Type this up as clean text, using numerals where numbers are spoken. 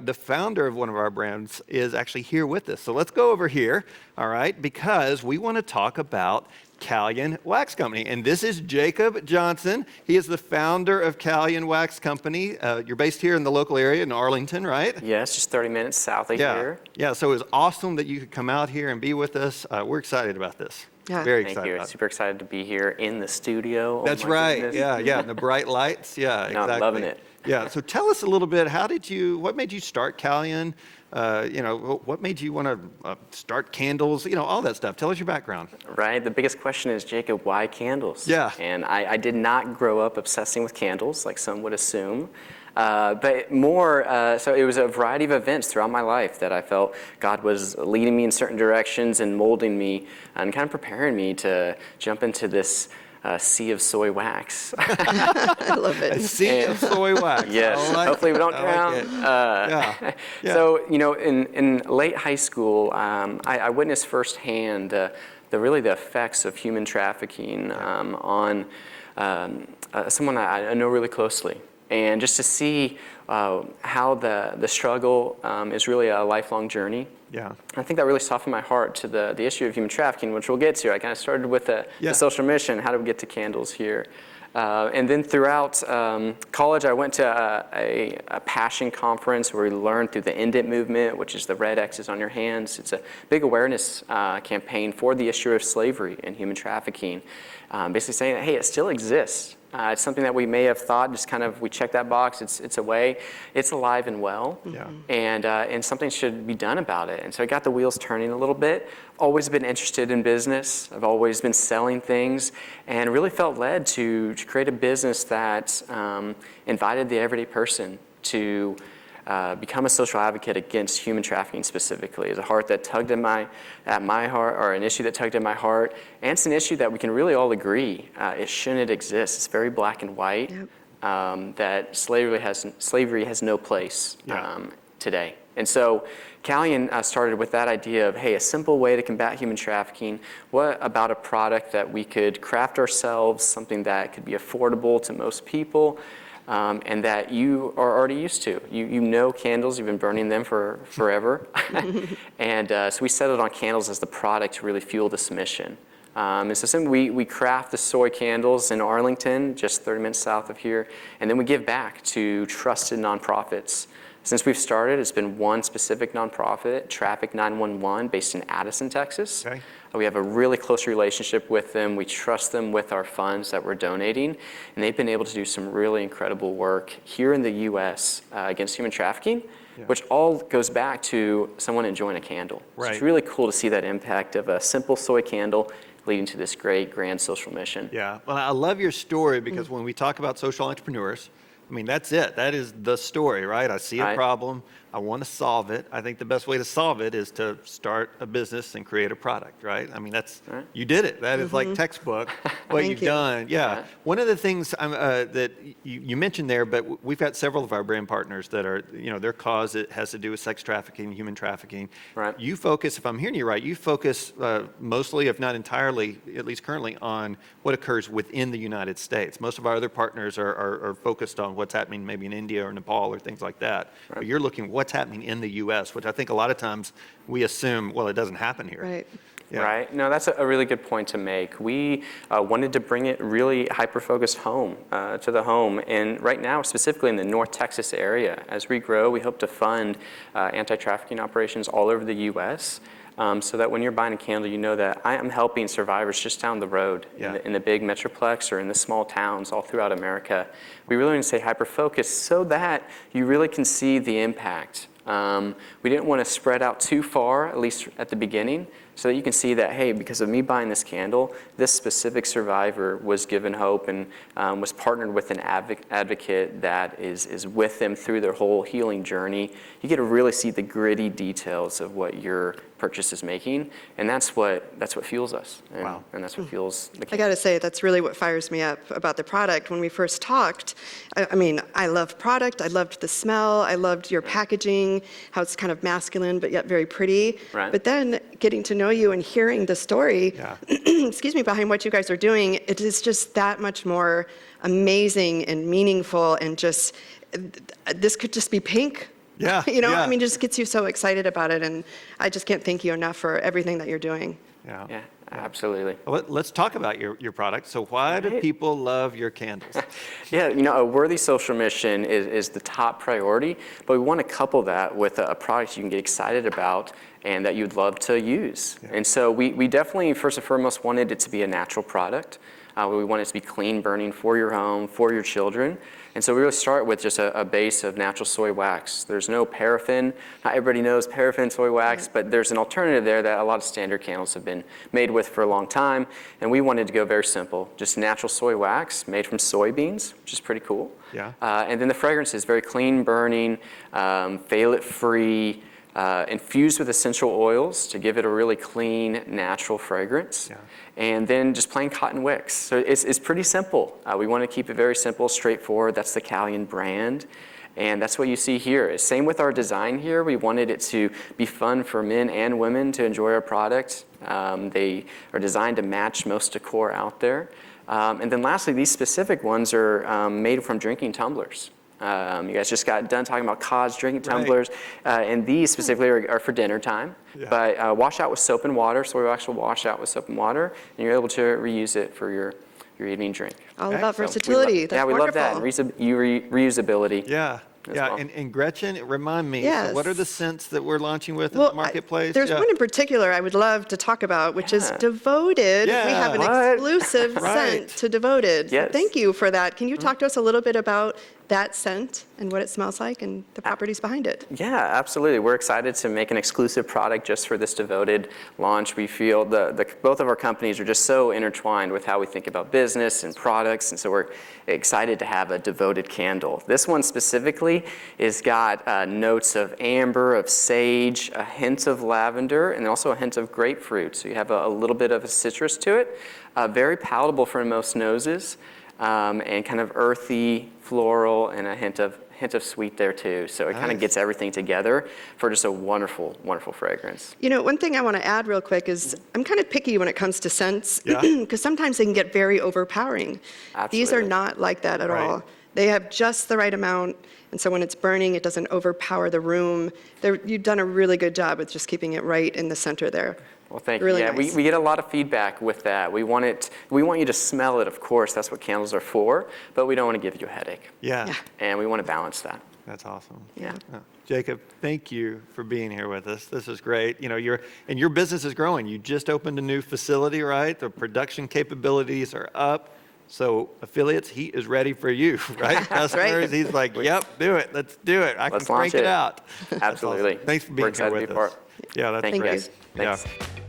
the founder of one of our brands is actually here with us. So let's go over here, all right, because we want to talk about Calyan Wax Company. And this is Jacob Johnson. He is the founder of Calyan Wax Company. You're based here in the local area in Arlington, right? Yes, just 30 minutes south of here. Yeah, so it was awesome that you could come out here and be with us. We're excited about this. Yeah. Very Thank excited you. about it. Super excited to be here in the studio. That's right. Goodness. Yeah, and the bright lights. Yeah, No, exactly. I'm loving it. Yeah, so tell us a little bit, what made you start Calyan? What made you want to start candles? All that stuff. Tell us your background. Right. The biggest question is, Jacob, why candles? Yeah. And I did not grow up obsessing with candles like some would assume. But more, so it was a variety of events throughout my life that I felt God was leading me in certain directions and molding me and kind of preparing me to jump into this sea of soy wax. I love it. A sea of soy wax. Yes, hopefully we don't drown. Yeah. So, in late high school, I witnessed firsthand the effects of human trafficking on someone I know really closely. And just to see how the struggle is really a lifelong journey. Yeah. I think that really softened my heart to the issue of human trafficking, which we'll get to. I kind of started with the social mission. How do we get to candles here? And then throughout college, I went to a passion conference where we learned through the End It movement, which is the red X's on your hands. It's a big awareness campaign for the issue of slavery and human trafficking, basically saying that, hey, it still exists. It's something that we may have thought, just kind of, we check that box, it's away. It's alive and well, and something should be done about it. And so I got the wheels turning a little bit. Always been interested in business. I've always been selling things, and really felt led to create a business that invited the everyday person to become a social advocate against human trafficking specifically. It's a heart that tugged at my heart, or an issue that tugged at my heart, and it's an issue that we can really all agree it shouldn't exist. It's very black and white. That slavery has no place today. And so Calyan started with that idea of, hey, a simple way to combat human trafficking. What about a product that we could craft ourselves, something that could be affordable to most people, and that you are already used to. You know candles, you've been burning them for forever. And so we settled on candles as the product to really fuel this mission. And so we craft the soy candles in Arlington, just 30 minutes south of here, and then we give back to trusted nonprofits. Since we've started, it's been one specific nonprofit, Traffic 911, based in Addison, Texas. Okay. We have a really close relationship with them. We trust them with our funds that we're donating, and they've been able to do some really incredible work here in the U.S. Against human trafficking, which all goes back to someone enjoying a candle. Right. So it's really cool to see that impact of a simple soy candle leading to this great, grand social mission. Yeah, well, I love your story because when we talk about social entrepreneurs, I mean, that's it. That is the story, right? I see a problem. I want to solve it. I think the best way to solve it is to start a business and create a product, right? I mean, you did it. That is like textbook what you've done. Yeah. One of the things that you mentioned there, but we've got several of our brand partners that are, their cause it has to do with sex trafficking, human trafficking. Right. You focus, if I'm hearing you right, you focus mostly, if not entirely, at least currently, on what occurs within the United States. Most of our other partners are focused on what's happening maybe in India or Nepal or things like that. Right. But you're looking what's happening in the U.S., which I think a lot of times we assume, well, it doesn't happen here. Right. Yeah. Right. No, that's a really good point to make. We wanted to bring it really hyper-focused home, to the home. And right now, specifically in the North Texas area, as we grow, we hope to fund anti-trafficking operations all over the U.S., so that when you're buying a candle, you know that I am helping survivors just down the road in the big metroplex or in the small towns all throughout America. We really want to say hyper-focused so that you really can see the impact. We didn't want to spread out too far, at least at the beginning, so that you can see that, hey, because of me buying this candle, this specific survivor was given hope and was partnered with an advocate that is with them through their whole healing journey. You get to really see the gritty details of what your purchase is making, and that's what fuels us. And that's what fuels the candle. I got to say, that's really what fires me up about the product. When we first talked, I mean, I love product, I loved the smell, I loved your packaging, how it's kind of masculine but yet very pretty. Right. But then getting to know you and hearing the story, excuse me, behind what you guys are doing, it is just that much more amazing and meaningful, and just, this could just be pink Yeah. You know, yeah. I mean, just gets you so excited about it. And I just can't thank you enough for everything that you're doing. Yeah. Yeah, absolutely. Let's talk about your product. So why do people love your candles? Yeah, you know, a worthy social mission is the top priority, but we want to couple that with a product you can get excited about and that you'd love to use. Yeah. And so we definitely, first and foremost, wanted it to be a natural product. We want it to be clean burning for your home, for your children. And so we really start with just a base of natural soy wax. There's no paraffin. Not everybody knows paraffin soy wax, but there's an alternative there that a lot of standard candles have been made with for a long time. And we wanted to go very simple, just natural soy wax made from soybeans, which is pretty cool. Yeah. And then the fragrance is very clean burning, phthalate-free, infused with essential oils to give it a really clean, natural fragrance. Yeah. And then just plain cotton wicks. So it's pretty simple. We want to keep it very simple, straightforward. That's the Calyan brand. And that's what you see here. Same with our design here. We wanted it to be fun for men and women to enjoy our product. They are designed to match most decor out there. And then lastly, these specific ones are made from drinking tumblers. You guys just got done talking about CODs, drinking tumblers, and these specifically are for dinner time. Yeah. But wash out with soap and water, soy wax will wash out with soap and water, and you're able to reuse it for your evening drink. All about versatility. That's we love that, and reusability. Yeah. Yeah, well. and Gretchen, remind me, yes. So what are the scents that we're launching with in the marketplace? There's one in particular I would love to talk about, which is Devoted. Yeah. We have an exclusive scent to Devoted. Yes. So thank you for that. Can you talk to us a little bit about that scent and what it smells like and the properties behind it? Yeah, absolutely. We're excited to make an exclusive product just for this Devoted launch. We feel both of our companies are just so intertwined with how we think about business and products, and so we're excited to have a Devoted candle. This one specifically has got notes of amber, of sage, a hint of lavender, and also a hint of grapefruit. So you have a little bit of a citrus to it. Very palatable for most noses. And kind of earthy, floral, and a hint of sweet there too. So it kind of gets everything together for just a wonderful, wonderful fragrance. You know, one thing I want to add real quick is I'm kind of picky when it comes to scents because sometimes they can get very overpowering. Absolutely. These are not like that at all. They have just the right amount, and so when it's burning, it doesn't overpower the room. You've done a really good job with just keeping it right in the center there. Well, thank really you. Yeah, nice. we get a lot of feedback with that. We want you to smell it, of course. That's what candles are for, but we don't want to give you a headache. Yeah. And we want to balance that. That's awesome. Yeah. Jacob, thank you for being here with us. This is great. You know, your business is growing. You just opened a new facility, right? The production capabilities are up. So affiliates, he is ready for you, right? Customers, he's like, yep, do it. Let's do it. I can crank it out. Absolutely. Awesome. Thanks for being here with us. We're excited to be part. Yeah, that's Thank great. you guys. Thanks. Yeah.